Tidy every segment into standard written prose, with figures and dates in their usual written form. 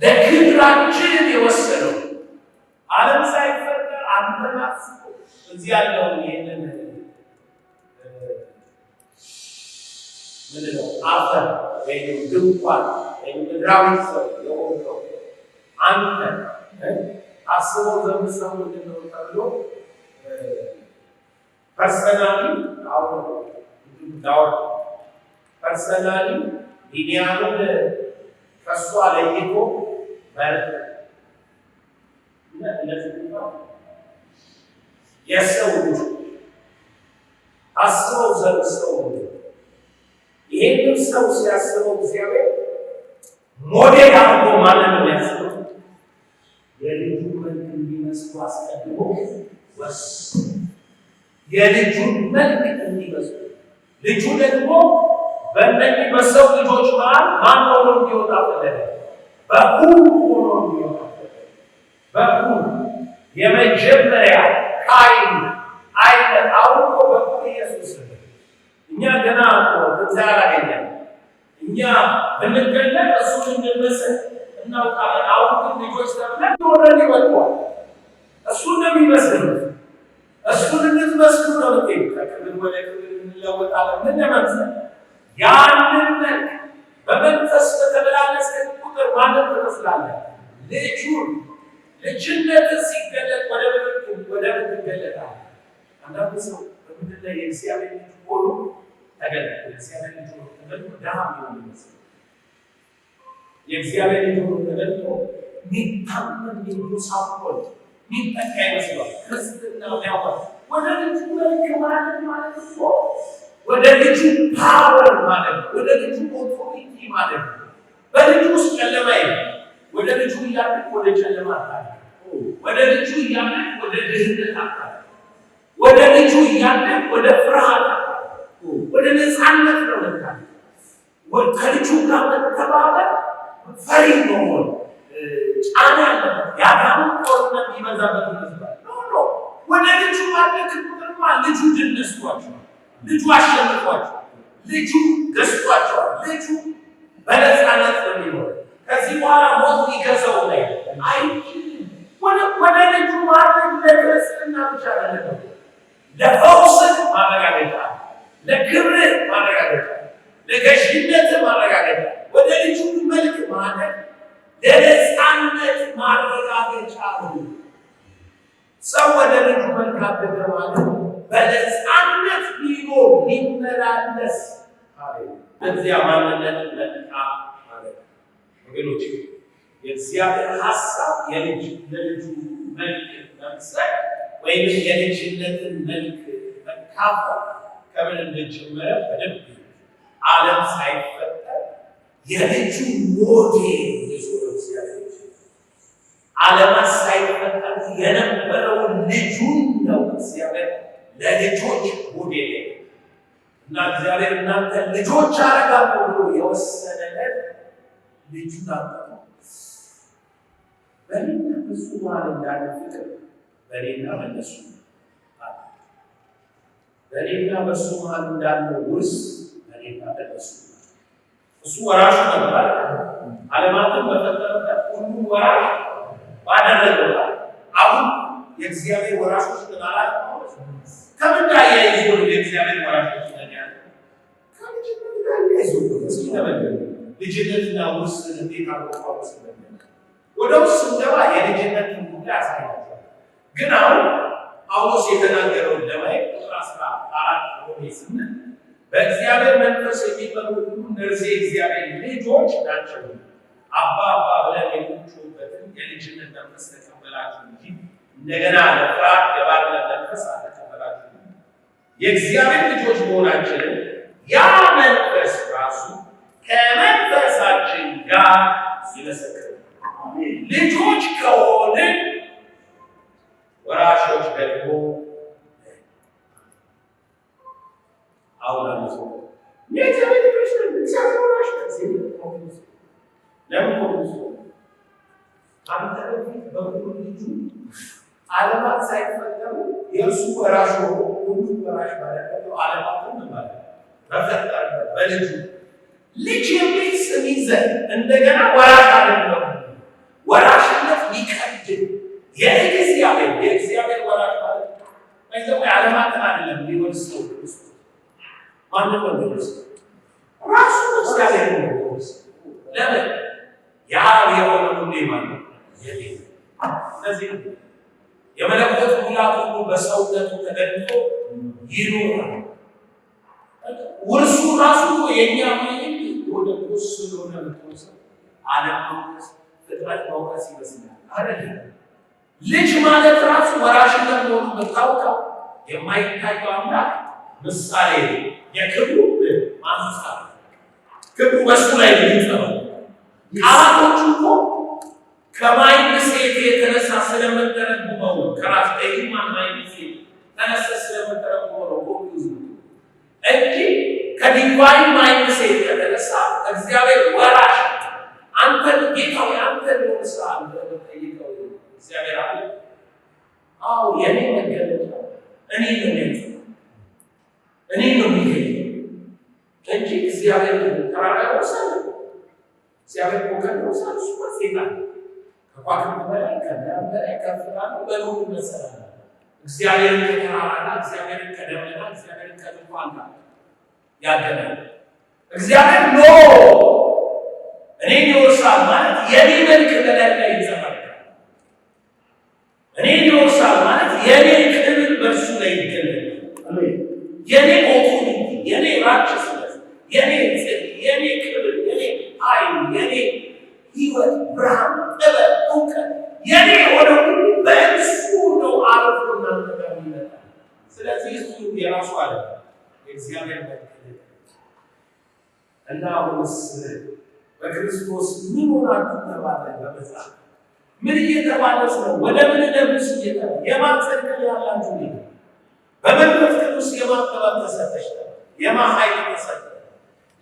ለክብራችን የወሰነው ዓለም ሳይፈጠር አንተን አስቦ እዚህ ያለውን ይህንን ምንድነው አፈር ወይም ድንኳን ወይም ምድራዊ ሰው የሆነው አንተን አስቦ ዘምሰው ምንድነው ተብሎ ፐርሰናሊ አሁን ዳውር ፐርሰናሊ ቢንያምን ከሷ ለይቶ ማለት ነው የሰው ልጅ አስበው ዘምሰው ይህንን ሰው ሲያስበው እግዚአብሔር ሞዴል አድርጎ ማለት ነው ያስበው የልጁ መልክ እንዲመስሉ አስቀድሞ ወሰነ። የልጁን መልክ እንዲመስሉ ልጁ ደግሞ በእነዚህ በሰው ልጆች መሃል ማን ሆኖ እንዲወጣ ፈለገ? በኩር ሆኖ እንዲወጣ ፈለገ። በኩር የመጀመሪያ ቃይን አይነት አውቆ በኩር ኢየሱስ ነው። እኛ ገና ትንሣኤ አላገኘንም። እኛ ብንገለጥ እሱን እንድንመስል እናውቃለን። አሁን ግን ልጆች ተብለን ወረድ ይወጥቷል። እሱን ነው የሚመስሉት። እሱን እንድትመስሉ ነው ልትሄዱ። ከክብር ወደ ክብር እንለወጣለን። ምን ለመምሰል ያንን መልክ በመንፈስ በተመላለስን ቁጥር ማንን ትመስላለህ? ልጁን። ልጅነትን ሲገለጥ ወደ ምድር ትገለጣለህ። አንዳንድ ሰው በምድር ላይ የእግዚአብሔር ልጅ ሆኖ ተገለጠ። የእግዚአብሔር ልጅ ሆኖ ተገለጦ ድሃ ሊሆን ይመስላል። የእግዚአብሔር ልጅ ሆኖ ተገለጦ ሚታመን የሚሳቆል ሚጠቃ ይመስላል። ክርስትና ያውቃል። ወደ ልጁ መልክ ማለት እኮ ወደ ልጁ ፓወር ማለት ነው። ወደ ልጁ ኦቶሪቲ ማለት ነው። በልጁ ውስጥ ጨለማ የለም። ወደ ልጁ እያለቅ ወደ ጨለማ አታለ፣ ወደ ልጁ እያለቅ ወደ ድህነት አታለ፣ ወደ ልጁ እያለቅ ወደ ፍርሃት አታለ፣ ወደ ነፃነት ነው ለታለ። ከልጁ ጋር መተባበር ፈሪ መሆን ጫና ያለበት የአጋንንት ጦርነት ይበዛበት ይመስላል። ኖ ወደ ልጁ ማለክ ቁጥርማ ልጁ ድል ነስቷቸዋል። ልጁ አሸንፏቸዋል። ልጁ ገዝቷቸዋል። ልጁ በነፃነት ነው የሚኖር። ከዚህ በኋላ ሞት ሊገዛው ላይ አይችልም። ወደ ልጁ ማድረግ ለክርስትና ብቻ አይደለም፣ ለፈውስህ ማረጋገጫ፣ ለክብርህ ማረጋገጫ፣ ለገዥነት ማረጋገጫ፣ ወደ ልጁ መልክ ማለት ለነፃነት ማረጋገጫ ነው። ሰው ወደ ልጁ መልክ አደገ ማለት በነፃነት ሊኖር ሊመላለስ በዚያ ማንነት ለጥቃ ማለት ወገኖች፣ የእግዚአብሔር ሀሳብ ለልጁ መልክ መምሰል ወይም የልጅነትን መልክ መካፈል ከምን እንደጀመረ በደንብ ዓለም ሳይፈጠር የልጁ ሞዴል የዞረ እግዚአብሔር ዓለማት ሳይፈጠር የነበረውን ልጁን ነው እግዚአብሔር ለልጆች ሞዴል እና እግዚአብሔር እናንተ ልጆች አደርጋለሁ ብሎ የወሰነለት ልጁን አመጣ። በእኔና በእሱ መሃል እንዳለ ፍቅር በእኔና በእነሱ በእኔና በእሱ መሃል እንዳለው ውርስ በእኔና በእነሱ እሱ ወራሽ ነበር። ዓለማትን በፈጠረበት ሁሉ ወራሽ ባደረገው አሁን የእግዚአብሔር ወራሾች ተናላል። ከምን ጋር ያይዞ የእግዚአብሔር ወራሾች ነኛል? ከልጅነት ጋር ያይዞ እስኪ ተመልከቱ። ልጅነትና ውርስ እንዴት አቆጣው ስለሆነ ወደ ውስጥ እንደባ የልጅነትን ጉዳይ አሳያለሁ። ግን አሁን ጳውሎስ የተናገረውን ለማየት ቁጥር 14 ሮሜ 8 በእግዚአብሔር መንፈስ የሚመሩ ሁሉ እነዚህ የእግዚአብሔር ልጆች ናቸው። አባ አባ ብለን የምንጮህበትን የልጅነት መንፈስ ተቀበላችሁ እንጂ እንደገና ለፍርሃት የባርነት መንፈስ አልተቀበላችሁ። የእግዚአብሔር ልጆች መሆናችንን ያ መንፈስ ራሱ ከመንፈሳችን ጋር ይመሰክራል። ልጆች ከሆንን ወራሾች ደግሞ አሁን አለሱ የእግዚአብሔር ልጆች ነን። እግዚአብሔር ወራሽ ነው። ለምን ቆንጆ አንተ በፊት በኩሉ ልጁ ዓለማት ሳይፈጠሩ የእርሱ ወራሽ ሆኖ ሁሉ ወራሽ ባደረገው ዓለማትን በፈጠረበት በልጁ ልጅ የሚል ስም ይዘን እንደገና ወራሽ አይደለም። ወራሽነት ሊቀድም የእግዚአብሔር ወራሽ ማለት ነው። ዓለማትን አይደለም ሊወርሰው ክርስቶስ ማንም ነው ሊወርሰው ራሱ እግዚአብሔር ነው ሊወርሰው። ለምን የአብ የሆነ ሁሉ ማለት ስለዚህ የመለኮት ሙላት ሁሉ በሰውነቱ ተገልጦ ይኖራል። ውርሱ ራሱ የኛ ማለት ወደ ቁስ ስለሆነ ምትወሰ ዓለም ማውቀስ ፍጥረት ማውቀስ ይመስላል አይደለም። ልጅ ማለት ራሱ ወራሽነት መሆኑን ብታውቀው የማይታየው አምላክ ምሳሌ የክብሩ ማንሳት ክብሩ በሱ ላይ ይጠራል። ቃላቶቹ እኮ ከማይን ሴት የተነሳ ስለምንተረጉመው ከራስ ከሂማን ማይን ሴት ተነሳ ስለምንተረጉመው ነው ኮንፊውዝ እንጂ ከዲቫይን ማይን ሴት የተነሳ እግዚአብሔር ወራሽ አንተን ጌታው አንተን ነው ስራን በመጠየቀው እግዚአብሔር አለ። አዎ የኔ መገለጫ እኔ ነው እንጂ እግዚአብሔር ተራራ ወሰነ እግዚአብሔር ኮከብ ወሰነ እሱ ማሴታ ከኳክብት በላይ ከዳም በላይ ከፍታ ነው በሙሉ መሰረት እግዚአብሔርን ከተራራና እግዚአብሔርን ከደመና እግዚአብሔርን ከድንኳን ጋር ያገናኛል። እግዚአብሔር ኖ እኔን ይወርሳል ማለት የኔ መልክ በላይ ላይ ይንጸባረቃል። እኔን ይወርሳል ማለት የኔ ክብር በእርሱ ላይ ይገለጣል። የኔ ኦቶሪቲ፣ የኔ ራቸስነት፣ የኔ ጽድቅ፣ የኔ ክብር፣ የኔ ኃይል፣ የኔ ሕይወት፣ ብርሃን፣ ጥበብ፣ እውቀት የኔ የሆነ ሁሉ በእሱ ነው አረፍ እናንተ ጋር ይመጣል። ስለዚህ እሱ የራሱ አለ የእግዚአብሔር መልክ እና አሁንስ በክርስቶስ ምን ሆናችሁ ተባለ? በመጽሐፍ ምን እየተባለስ ነው? ወደ ምን ደምስ እየተባለ የማን ጽድቅ ያላችሁ ነው? በመንፈስ ቅዱስ የማን ጥበብ ተሰጠሽ? የማን ኃይል ተሰጠ?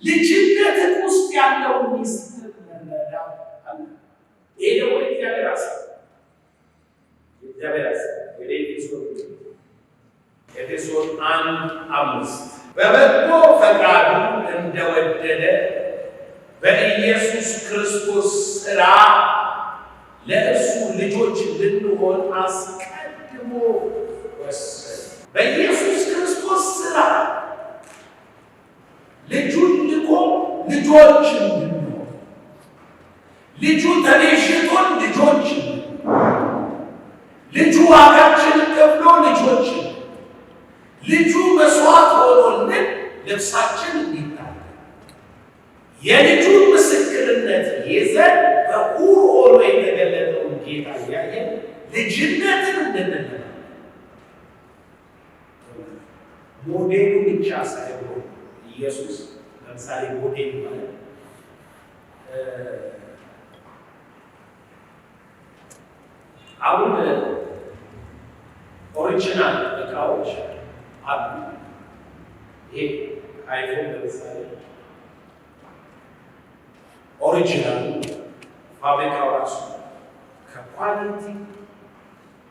ልጅነት ውስጥ ያለው ሚስጥር መረዳት አለ። ይሄ ደግሞ እግዚአብሔር አሰብ ኤፌሶን 1:5 በበጎ ፈቃዱ እንደወደደ በኢየሱስ ክርስቶስ ሥራ ለእርሱ ልጆች ልንሆን አስቀድሞ ወሰነ። በኢየሱስ ክርስቶስ ሥራ ልጁን ልኮ ልጆች እንድንሆን ልጁ ተቤዥቶን ልጆች ልጁ ዋጋችንን ከፍሎ ልጆች ልጁ መስዋዕት ሆኖልን ልብሳችን እንዲታል የልጁን ምስክርነት ይዘን በኩር ሆኖ የተገለጠውን ጌታ እያየን ልጅነትን እንድንል ሞዴሉ ብቻ ሳይሆን ኢየሱስ ለምሳሌ ሞዴል ማለት አሁን ኦሪጂናል እቃዎች አሉ። ይሄ አይፎን ለምሳሌ ኦሪጂናል ፋብሪካው ራሱ ከኳሊቲ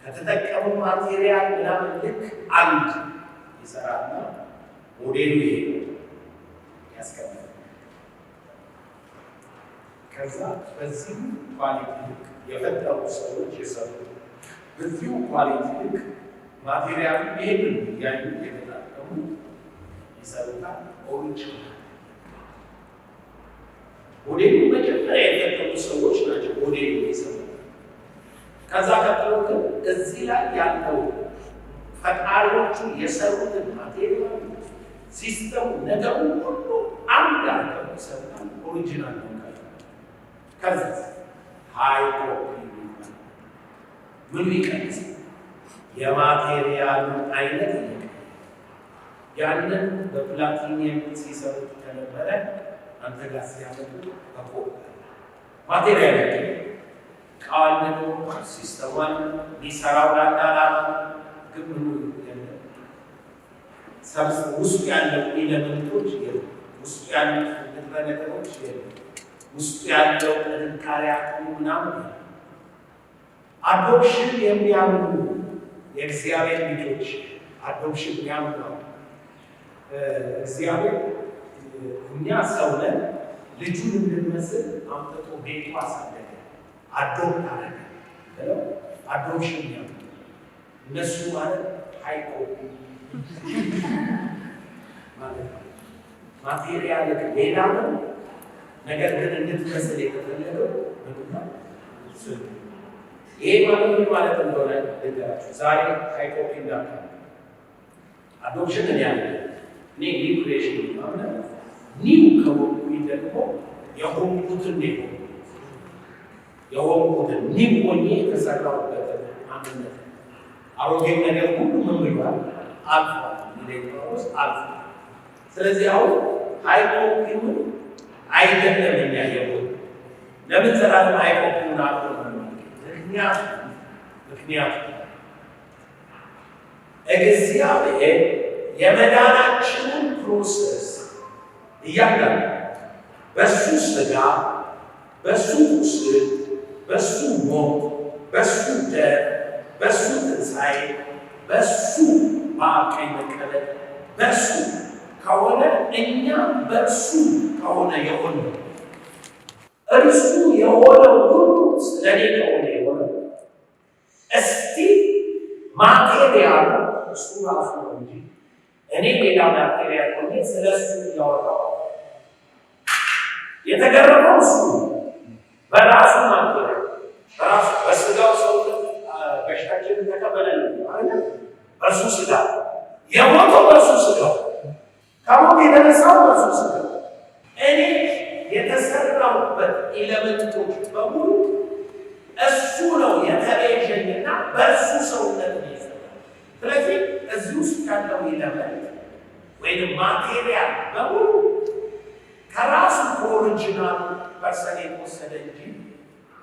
ከተጠቀሙ ማቴሪያል ምናምን ልክ አንድ ይሰራና ሞዴሉ ይሄ ያስቀምጣል። ከዛ በዚህ ኳሊቲ ልክ የፈጠሩ ሰዎች የሰሩ በዚሁ ኳሊቲ ልክ ማቴሪያሉ ይሄንን እያዩ የተጠቀሙ ይሰሩታል። ኦሪጂናል ሞዴሉ መጀመሪያ የፈጠሩ ሰዎች ናቸው ሞዴሉ ይሰሩታል። ከዛ ቀጥሎ ግን እዚህ ላይ ያለው ፈጣሪዎቹ የሰሩትን ማቴሪያል ሲስተሙ ነገሩ ሁሉ አንድ አድርገው ይሰሩታል። ኦሪጂናል ነው። ከዛ ሃይ ኮፒ ምን ይቀንስ የማቴሪያሉ አይነት ያንን በፕላቲኒየም ሲሰሩት ከነበረ አንተ ጋር ሲያመጡ በኮፒ ማቴሪያል ቃልነቱ ሲስተማን ሊሰራው ላዳላማ ግን ሰብስ ውስጥ ያለው ኤሌመንቶች ውስጥ ያሉት ንጥረ ነገሮች ውስጥ ያለው ጥንካሬ አቅሙ ምናምን አዶፕሽን የሚያምኑ የእግዚአብሔር ልጆች አዶፕሽን የሚያምኑ እግዚአብሔር እኛ ሰው ነን ልጁን እንድንመስል አምጥቶ ቤቱ አሳደገ አዶፕት አደረገ ብለው አዶፕሽን የሚያምኑ እነሱ ማለት ሃይቆ ማለት ነው። ማቴሪያል ሌላ ነው፣ ነገር ግን እንድትመስል የተፈለገው ምንድነው? ይሄ ማለት ምን ማለት እንደሆነ ልንገራችሁ። ዛሬ ሃይኮፒ እንዳካ አዶፕሽን ያለ እኔ ኒው ክሬሽን ማለት ኒው ከሆንኩኝ ደግሞ የሆንኩትን የሆንኩትን ኒው ሆኜ የተሰራሁበት ማንነት አሮጌው ነገር ሁሉ ምን ብሏል? አልፏል። ሌሎስ አልፏል። ስለዚህ አሁን ሃይኮፒው አይደለም የሚያየው ለምን ዘላለም ሃይኮፒውን አልፎ ምክንያት እግዚአብሔር የመዳናችንን ፕሮሰስ እያንዳንዱ በሱ ሥጋ፣ በሱ ቁስል፣ በሱ ሞት፣ በሱ ደም፣ በሱ ትንሣኤ፣ በሱ በአብ ቀኝ መቀመጥ በሱ ከሆነ እኛ በእርሱ ከሆነ የሆነ እርሱ የሆነው ሁሉ ስለኔ ከሆነ የሆነ እስቲ ማቴሪያል እሱ ራሱ ነው እንጂ እኔ ሌላ ማቴሪያል ሆኜ ስለ እሱ እያወራሁ የተገረመው እሱ በራሱ ማቴሪያል በራሱ በስጋው ሰው በሽታችንን ተቀበለን አይደል? በእርሱ ሥጋ የሞተው በእርሱ ሥጋ ከሞት የተነሳው በእርሱ ሥጋ እኔ የተሰራሁበት ኤሌመንቶች በሙሉ እሱ ነው የተቤዠኝና በእሱ ሰውነት ነው የሰራው። ስለዚህ እዚህ ውስጥ ያለው ኤሌመንት ወይም ማቴሪያል በሙሉ ከራሱ ከኦሪጂናሉ ፐርሰን የተወሰደ እንጂ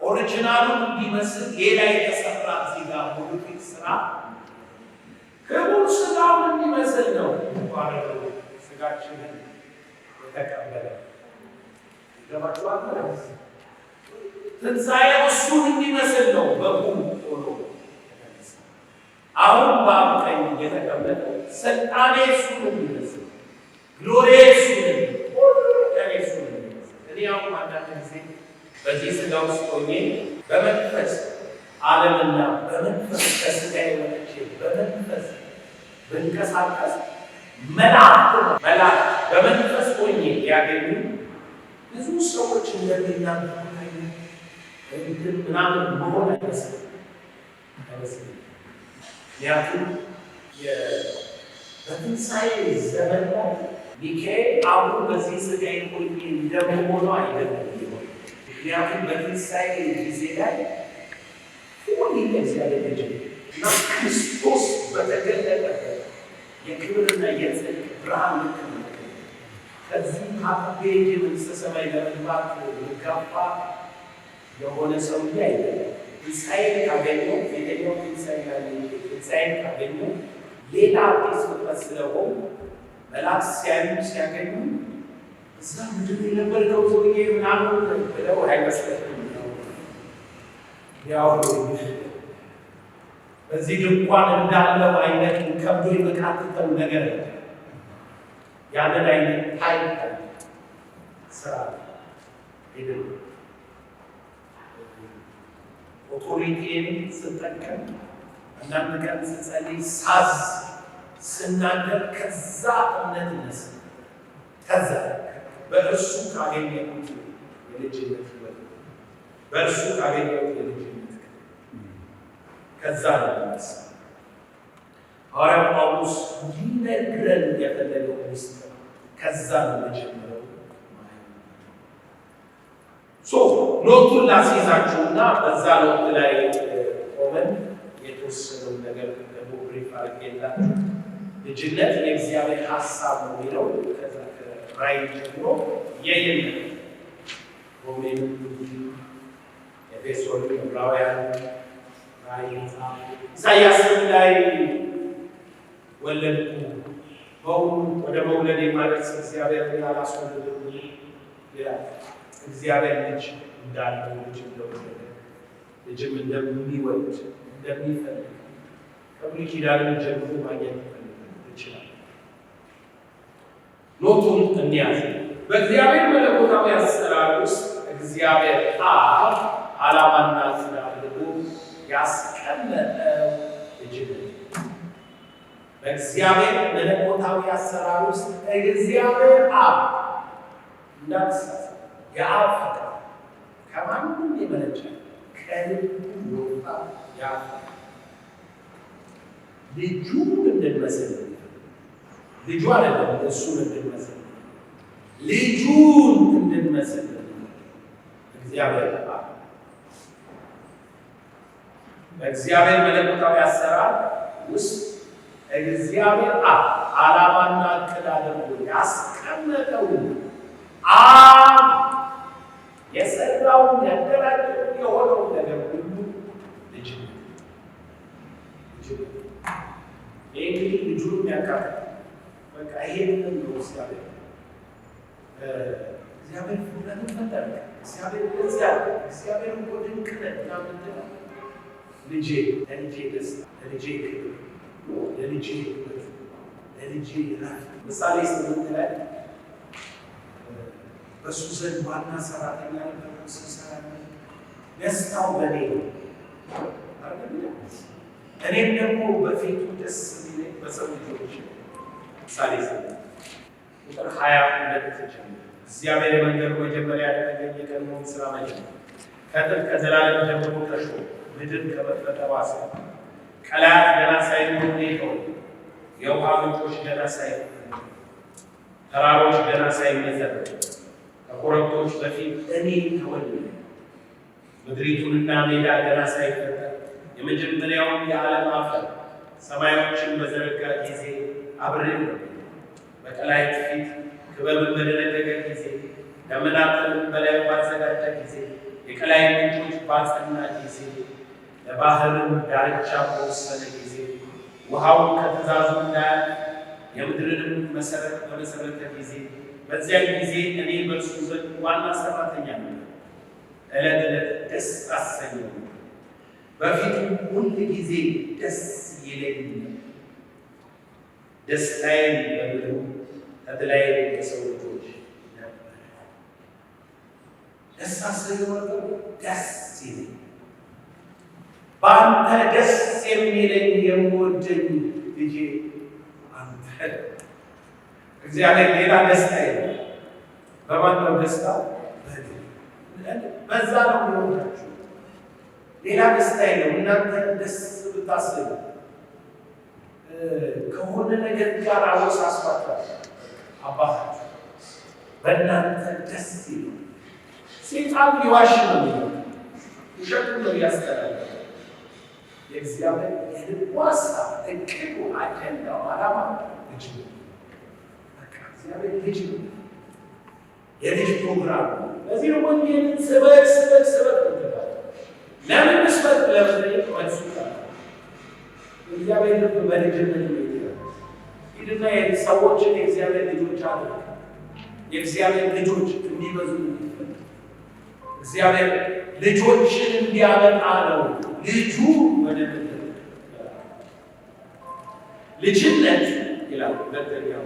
ኦሪጂናሉን እንዲመስል ሌላ የተሰራ እዚህ ጋር ሞዲፊክ ስራ ክቡር ሥጋውን እንዲመስል ነው ሥጋችንን የተቀበለ ገባችኋል? ትንሣኤው እሱን እንዲመስል ነው በጉም ሆኖ አሁን በአብ ቀኝ የተቀመጠው ስልጣኔ እሱን እንዲመስል ግሎሪ እሱን እንዲመስል እኔ አሁን አንዳንድ ጊዜ በዚህ ሥጋ ውስጥ ሆኜ በመንፈስ ዓለምና በመንፈስ ከሥጋዬ ወጥቼ በመንፈስ ብንቀሳቀስ መላእክት በመንፈስ ሆኜ ያገኙ ብዙ ሰዎች እንደሚናገሩ ምናምን መሆን አይመስልም። ምክንያቱም በትንሣኤ ዘመን ላይ ሚካኤል አሁን በዚህ ሥጋ ሆኜ እንደመሆኑ አይደለም። ምክንያቱም በትንሣኤ ጊዜ ላይ ሁሉ እግዚአብሔር ልጅ እና ክርስቶስ በተገለጠበት የክብርና የጽድቅ ብርሃን ልክ ነው። ከዚህ ካቤጅ መንግሥተ ሰማይ ለመግባት ልጋፋ የሆነ ሰውዬ አይደለም። ትንሣኤን ካገኘው የትኛው ትንሣኤ ትንሣኤን ካገኘው ሌላ አዲስ ፍጥረት ስለሆኑ መላእክት ሲያገኙ እዛ ምድር የነበርከው ሰውዬ ምናምን ብለው አይመስለንም። ያው በዚህ ድንኳን እንዳለው አይነት ከብዶ የመካተተው ነገር ያንን አይነት ታይም ስራ ሄድን ኦቶሪቲን ስጠቀም አንዳንድ ቀን ስጸልይ ሳዝ ስናገር ከዛ እምነት ነስ ከዛ በእርሱ ካገኘሁት የልጅነት ሕይወት በእርሱ ካገኘሁት የልጅነት ከዛ ነስ ሐዋርያው ጳውሎስ ሊነግረን የፈለገው ምስጢር ከዛ ነው የጀመረው። ኖቱን ላስይዛችሁና በዛ ኖት ላይ ቆመን የተወሰነው ነገር ደግሞ ብሪፍ አድርጌላችሁ ልጅነት የእግዚአብሔር ሀሳብ ነው የሚለው ከዛ ከራእይ ጀምሮ የየለም ሮሜን፣ ኤፌሶን፣ ዕብራውያን፣ ራእይ፣ ኢሳይያስም ላይ ወለድኩ በውኑ ወደ መውለድ የማደርስ እግዚአብሔር አላስወለደም ይላል። እግዚአብሔር ልጅ እንዳለው ልጅ እንደወለደ ልጅም እንደሚወድ እንደሚፈልግ ከብሉይ ኪዳን ጀምሮ ማግኘት ይችላል። ኖቱን እንያዝ። በእግዚአብሔር መለኮታዊ አሰራር ውስጥ እግዚአብሔር አብ ዓላማና ስራ አድርጎ ያስቀመጠው ልጅነት። በእግዚአብሔር መለኮታዊ አሰራር ውስጥ እግዚአብሔር አብ እንዳትሳት የአብ ፈቃድ ከማንም የመነጨ ከልቡ የወጣ የአብ ልጁን እንድንመስል ልጁ አይደለም እሱን እንድንመስል ልጁን እንድንመስል እግዚአብሔር አብ በእግዚአብሔር መለኮታዊ አሰራር ውስጥ እግዚአብሔር አብ ዓላማና ዕቅድ አድርጎ ያስቀመጠው አብ የሰራውን ያደራጀው የሆነው ነገር ሁሉ ልጅ ይህ እንግዲህ ልጁን ያካፍል በቃ ይሄንን ነው እግዚአብሔር ፍጥረትን ፈጠረ። እግዚአብሔር እዚያ እግዚአብሔር እኮ ድንቅ ነህ ምንድን ነው ልጄ ለልጄ ደስታ ለልጄ ክብር ለልጄ ሕይወት ለልጄ ራፍ ምሳሌ 8 ላይ በእሱ ዘንድ ዋና ሰራተኛ ነበርኩ ስሰራ ደስታው በእኔ ነው እኔም ደግሞ በፊቱ ደስ ቢለኝ በሰው ልጆች ምሳሌ 8 ቁጥር 22 ጀምሮ እግዚአብሔር የመንገዱ መጀመሪያ ያደረገኝ የቀድሞውን ስራ መጀመር ከጥንት ከዘላለም ጀምሮ ተሾመ ምድር ከመፈጠሯ አስቀድሞ ቀላያት ገና ሳይኖሩ ኔተው የውሃ ምንጮች ገና ሳይኖሩ ተራሮች ገና ሳይመሰረቱ ከኮረብቶች በፊት እኔ ተወለድኩ። ምድሪቱንና ሜዳ ገና ሳይፈጠር የመጀመሪያውን የዓለም አፈር ሰማዮችን በዘረጋ ጊዜ አብሬው ነበር። በቀላያት ፊት ክበብን በደነገገ ጊዜ ደመናትን በላዩ ባዘጋጀ ጊዜ የቀላይ ምንጮች ባጸና ጊዜ ለባህርም ዳርቻ በወሰነ ጊዜ ውሃውን ከትእዛዙ እንዳያልፍ የምድርንም መሰረት በመሰረተ ጊዜ በዚያን ጊዜ እኔ በእርሱ ዘንድ ዋና ሰራተኛ ነው። ዕለት ዕለት ደስ አሰኘው፣ በፊቱ ሁል ጊዜ ደስ ይለኝ። ደስታዬን በምድሩ ተድላዬን በሰው ልጆች ነበር። ደስ አሰኘው ነበር፣ ደስ ይለኝ በአንተ ደስ የሚለኝ የምወደኝ ልጄ አንተ። እግዚአብሔር ሌላ ደስታ የለም። በማን ነው ደስታ? በዛ ነው የሚወዳችሁ። ሌላ ደስታ የለም። እናንተ ደስ ብታስቡ ከሆነ ነገር ጋር አወሳስባችኋል። አባታችሁ በእናንተ ደስ ይላል። ሴጣን ሊዋሽ ነው የሚለው ውሸቱን ነው ያስተላልፋል። የእግዚአብሔር የልቡ ሀሳብ እቅዱ አጀንዳው ዓላማ ልጅ ነው። እግዚአብሔር ልጅ ነው፣ የልጅ ፕሮግራም ነው። ለዚህ ነው ወንጌልን ስበክ ትባል። ለምን መስበክ ለመጠየቅ መልሱ ቃል እግዚአብሔር ልብ በልጅነት ይላል። ሂድና ሰዎችን የእግዚአብሔር ልጆች አሉ። የእግዚአብሔር ልጆች እንዲበዙ እግዚአብሔር ልጆችን እንዲያመጣ ነው። ልጁ ወደ ምድር ልጅነት ይላል። ሁለተኛው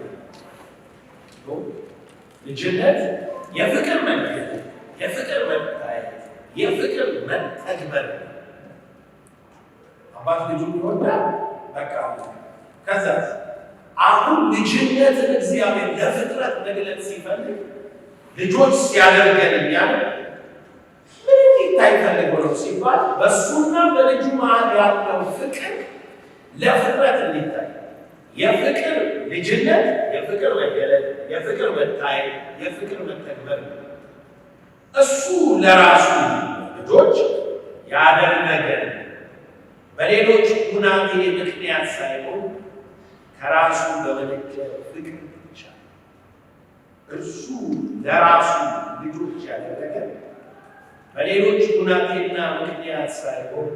ልጅነት የፍቅር መንገድ፣ የፍቅር መታየት፣ የፍቅር መተግበር። አባት ልጁ ይወዳል። በቃ ከዛ አሁን ልጅነትን እግዚአብሔር ለፍጥረት መግለጽ ሲፈልግ ልጆች ሲያደርገን እያለ ምን ይታይ ፈልጎ ነው ሲባል በእሱና በልጁ መሀል ያለው ፍቅር ለፍጥረት እንዲታይ የፍቅር ልጅነት፣ የፍቅር መገለጥ፣ የፍቅር መታየት፣ የፍቅር መተግበር ነው። እሱ ለራሱ ልጆች ያደረገን በሌሎች ሁናቴ ምክንያት ሳይሆን ከራሱ በመነጨ ፍቅር ብቻ። እርሱ ለራሱ ልጆች ያደረገን በሌሎች ሁናቴና ምክንያት ሳይሆን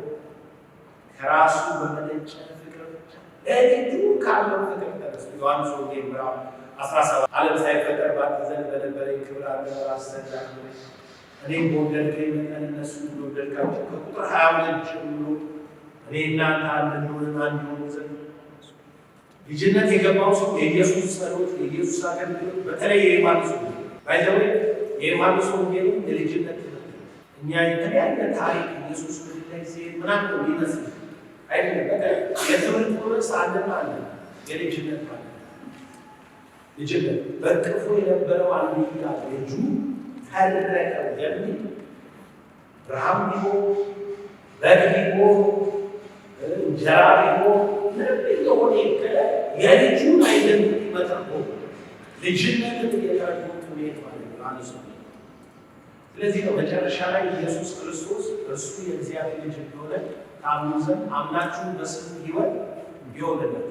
ከራሱ በመነጨ ፍቅር ብቻ። ለልጁ ካለው ፍቅር ተነስቶ ዮሐንስ ወንጌል ምዕራፍ 17 ዓለም ሳይፈጠር ባንተ ዘንድ በነበረኝ ክብር አንተ በራስህ ዘንድ እኔም በወደድከኝ መጠን እነሱን እንደወደድካቸው ከቁጥር 22 ጀምሮ እኔ እናንተ አንድ እንሆን አንድ ይሆኑ ዘንድ ልጅነት የገባው ሰው የኢየሱስ ጸሎት፣ የኢየሱስ አገልግሎት በተለይ የዮሐንስ ባይዘው የዮሐንስ ወንጌል የልጅነት እኛ የተለያየ ታሪክ ኢየሱስ ላይ ሲሄድ ምናምን ነው ይመስል አይደለም። በቃ የትምህርት ርዕስ አለና አለ የልጅነት ማለት ልጅነት በቅፎ የነበረው አንድያ ልጁ ተረከው የሚል ብርሃን ቢሆን በግ ቢሆን እንጀራ ቢሆን ምንም የሆነ የልጁን አይደንቲቲ መተርጎም ልጅነትን የተረጎም ሁኔታ ማለት ነው አንሱ። ስለዚህ ነው መጨረሻ ላይ ኢየሱስ ክርስቶስ እርሱ የእግዚአብሔር ልጅ እንደሆነ ታምኑ ዘንድ አምናችሁ በስሙ ሕይወት ቢሆንለት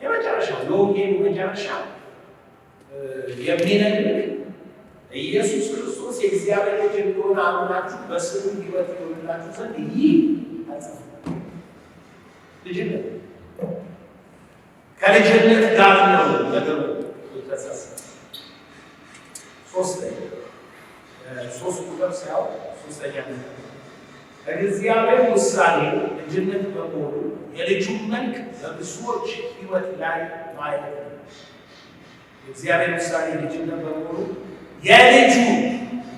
የመጨረሻው የወንጌሉ መጨረሻ የሚነግር ኢየሱስ ክርስቶስ የእግዚአብሔር ልጅ እንደሆነ አምናችሁ በስሙ ሕይወት ቢሆንላችሁ ዘንድ ይህ ተጽፏል። ልጅነት ከልጅነት ጋር ነው ነገሩ ተሳሰ ሶስት ቁጥር ሲያው ሶስተኛ እግዚአብሔር ውሳኔ ልጅነት በመሆኑ የልጁን መልክ በብዙዎች ሕይወት ላይ ማየት ነው። እግዚአብሔር ውሳኔ ልጅነት በመሆኑ የልጁ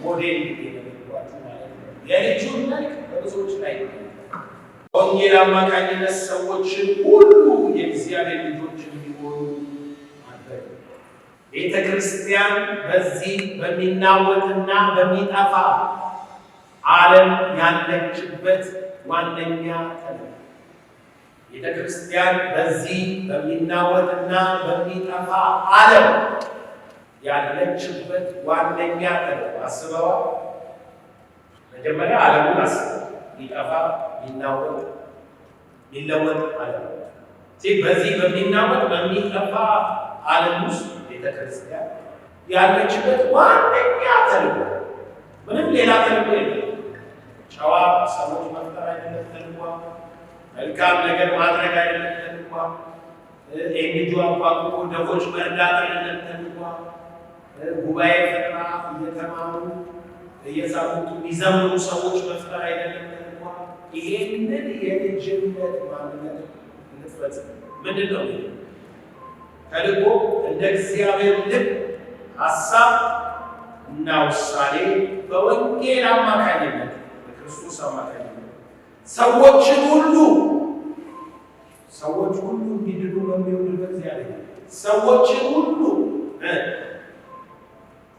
ሞዴል የሚያደርጓችሁ ማለት ነው። የልጁን መልክ በብዙዎች ላይ ወንጌል አማካኝነት ሰዎችን ሁሉ የእግዚአብሔር ልጆች እንዲሆኑ ማድረግ። ቤተ ክርስቲያን በዚህ በሚናወጥና በሚጠፋ ዓለም ያለችበት ዋነኛ ተልዕኮ ቤተ ክርስቲያን በዚህ በሚናወጥና በሚጠፋ ዓለም ያለችበት ዋነኛ ተልዕኮ አስበዋል። መጀመሪያ ዓለሙን አስበው ሊጠፋ ሊናወጥ ሊለወጥ ዓለም በዚህ በሚናወጥ በሚጠፋ ዓለም ውስጥ ቤተ ክርስቲያን ያለችበት ዋነኛ ተልዕኮ ምንም ሌላ ተልዕኮ የለም። ጨዋ ሰዎች መፍጠር አይደለም ተልዕኮ። መልካም ነገር ማድረግ አይደለም ተልዕኮ። ኤንጂኦ አቋቁሞ ደቦች መርዳት አይደለም ተልዕኮ። ጉባኤ ፈጠራ እየተማሩ እየሳሙቱ የሚዘምሩ ሰዎች መፍጠር አይደለም ተልዕኮ። ይሄንን የልጅነት ማንነት እንፈጽም ምንድን ነው ተልዕኮ? እንደ እግዚአብሔር ልብ ሐሳብ እና ውሳኔ በወንጌል አማካኝነት በክርስቶስ አማካኝነት ሰዎች ሁሉ እንዲድኑ በሚወድበት እግዚአብሔር ሰዎችን ሁሉ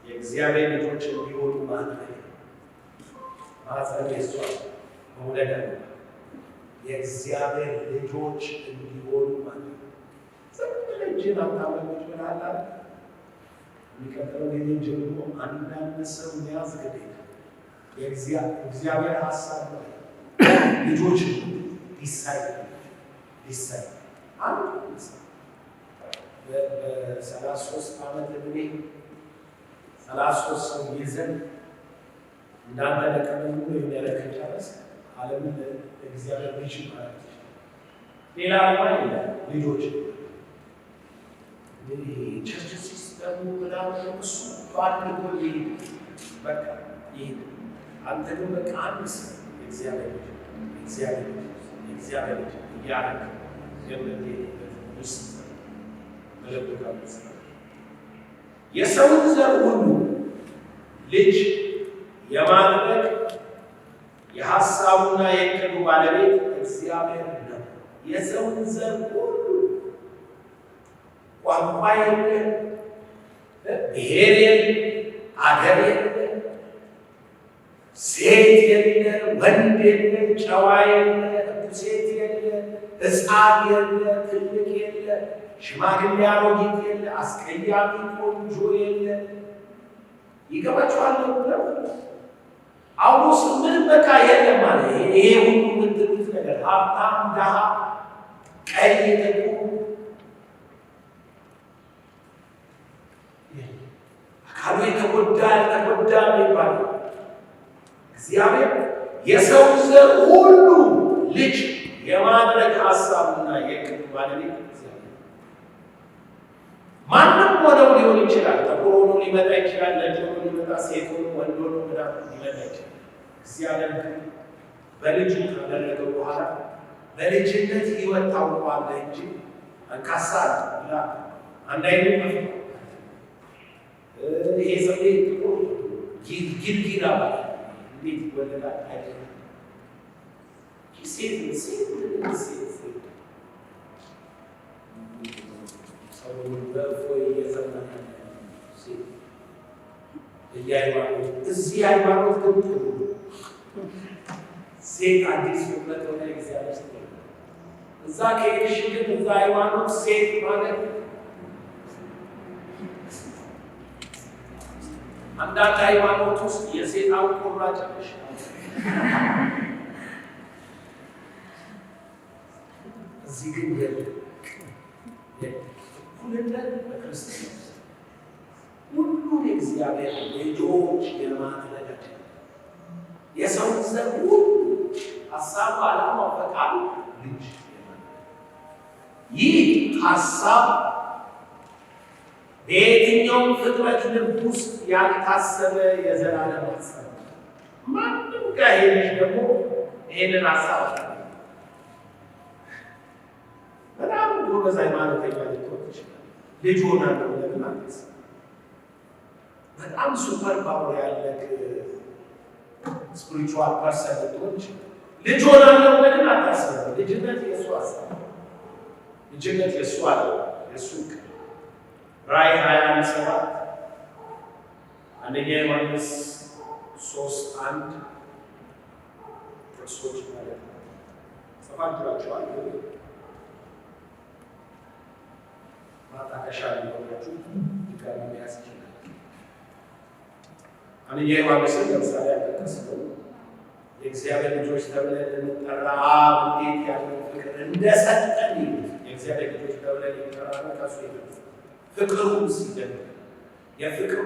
የእግዚአብሔር ልጆች እንዲሆኑ ማድረግ ማጸን የሷል መውለድ የእግዚአብሔር ልጆች እንዲሆኑ ማለት እጅን አታመኞች ብላላ የሚቀጥለው ጊዜ ጀምሮ አንዳንድ ሰው መያዝ ግዴታ የእግዚአብሔር ሀሳብ ነው። ልጆች ዲሳይድ አንዱ በ33 ዓመት ዕድሜ 33 ሰው ይዘን እንዳንተ ደቀመኝ የሚያደርግ ጨረስ ዓለምን ለእግዚአብሔር ልጅ ማለት ነው። ሌላ ዓላማ የለም። ልጆች ቸርች ሲስተሙ ምናምን እሱ በአንድ ጎል ይሄድ በቃ ይሄድ። አንተ ግን በቃ አንድ ሰው የእግዚአብሔር ልጅ እያደረግ የምትሄድበት ውስጥ መለኮታዊ ውስጥ የሰውን ዘር ሁሉ ልጅ የማድረግ የሐሳቡና የዕቅዱ ባለቤት እግዚአብሔር ነው። የሰውን ዘር ሁሉ ቋንቋ የለ፣ ብሔር የለ፣ አገር የለ፣ ሴት የለ፣ ወንድ የለ፣ ጨዋ የለ፣ ሴት የለ፣ ሕፃን የለ፣ ትልቅ የለ፣ ሽማግሌ አሮጊት የለ፣ አስቀያሚ ቆንጆ የለ። ይገባችኋል ነው ጳውሎስ ምንም በቃ የለም ማለት ይሄ ሁሉ ምንድሩት ነገር ሀብታም ድሃ ቀይ ጥቁር አካሉ የተጎዳ ያልተጎዳ ይባላል። እግዚአብሔር የሰው ዘር ሁሉ ልጅ የማድረግ ሀሳብና የዕቅዱ ባለቤት እግዚአብሔር ማንም ሆነው ሊሆን ይችላል። ጥቁር ሆኖ ሊመጣ ይችላል። ነጭ ሆኖ ሊመጣ፣ ሴት ሆኖ ወንድ ሆኖ ምናምን ሊመጣ ይችላል። እግዚአብሔር ግን በልጁ ካደረገው በኋላ በልጅነት ሕይወት ታውቀዋለህ እንጂ አንካሳ ብላ አንድ አይነት ይሄ ሰው ጥቁር ጊልጊላ እንዴት ይወለዳል? አይደለም ሴት ሰው በእፎይ እየዘመነ ሴት እያይማኖት እዚህ ሃይማኖት ገብቶ ሴት አዲስ ፍጥረት ሆነ እግዚአብሔር ስ እዛ ከሄድሽ ግን እዛ ሃይማኖት ሴት ማለት አንዳንድ ሃይማኖት ውስጥ የሴጣን ቁራጭ ነሽ። እዚህ ግን ሁሉነት በክርስቶስ ሁሉም የእግዚአብሔር ልጆች የማድረግ የሰው ዘር ሁሉ ሀሳቡ፣ ዓላማው፣ ፈቃዱ ልጅ ይህ ሀሳብ በየትኛውም ፍጥረት ልብ ውስጥ ያልታሰበ የዘላለም ሀሳብ ማንም ጋር ሄደሽ ደግሞ ይህንን ሀሳብ በጣም ጎበዝ ሃይማኖተኛ ልትሆን ይችላል። ልጅ ሆናለሁ ለምን አትስ በጣም ሱፐር ፓወር ያለህ ስፒሪቹዋል ፐርሰን ልትሆን ይችላል። ልጅ ሆናለሁ ለምን አታስብም? ልጅነት የእሱ ሀሳብ፣ ልጅነት የእሱ አለ የእሱ ራዕይ 21:7 አንደኛ ዮሐንስ 3:1 ጥቅሶች ማለት ነው። ጽፋችኋቸዋል ማጣቀሻ ሊሆናችሁ ድጋሚ መያዝ ይችላል። አንደኛ ዮሐንስን ለምሳሌ ያጠቀስነው የእግዚአብሔር ልጆች ተብለን እንጠራ አብ እንዴት ያለው ፍቅር እንደሰጠን የእግዚአብሔር ልጆች ተብለን የሚጠራነው ከሱ የተነሳ ፍቅሩን ሲገለጥ የፍቅሩ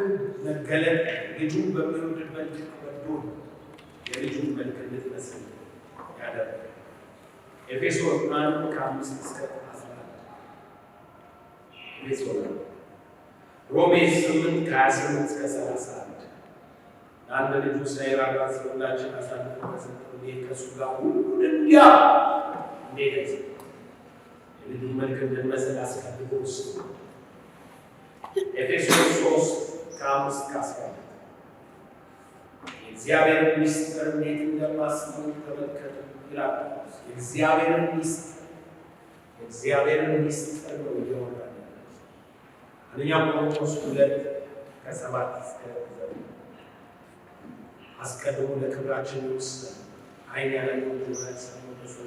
መገለጥ ልጁን በሚወድበት ልክ ወዶ የልጁን መልክ እንድንመስል ያደረገ ኤፌሶን 1:5-11 ኤፌሶን ሮሜ 8:28-31 አንድ ልጁ ሳይራራ ስለሁላችን አሳልፎ ከሰጠው ከእሱ ጋር ሁሉን እንዴት የልጁን መልክ እንድንመስል አስቀድሞ ወስኖ ኤፌሶን 3:5-11 የእግዚአብሔርን ምስጢር እንዴት እንደማስበው ተመልከቱ ይላል። የእግዚአብሔርን ምስጢር ነው እያወራ አንደኛ ቆሮንቶስ 2:7-9 አስቀድሞ ለክብራችን ውስጥ ዓይን ያላየውን ጆሮ ያልሰማውን በሰው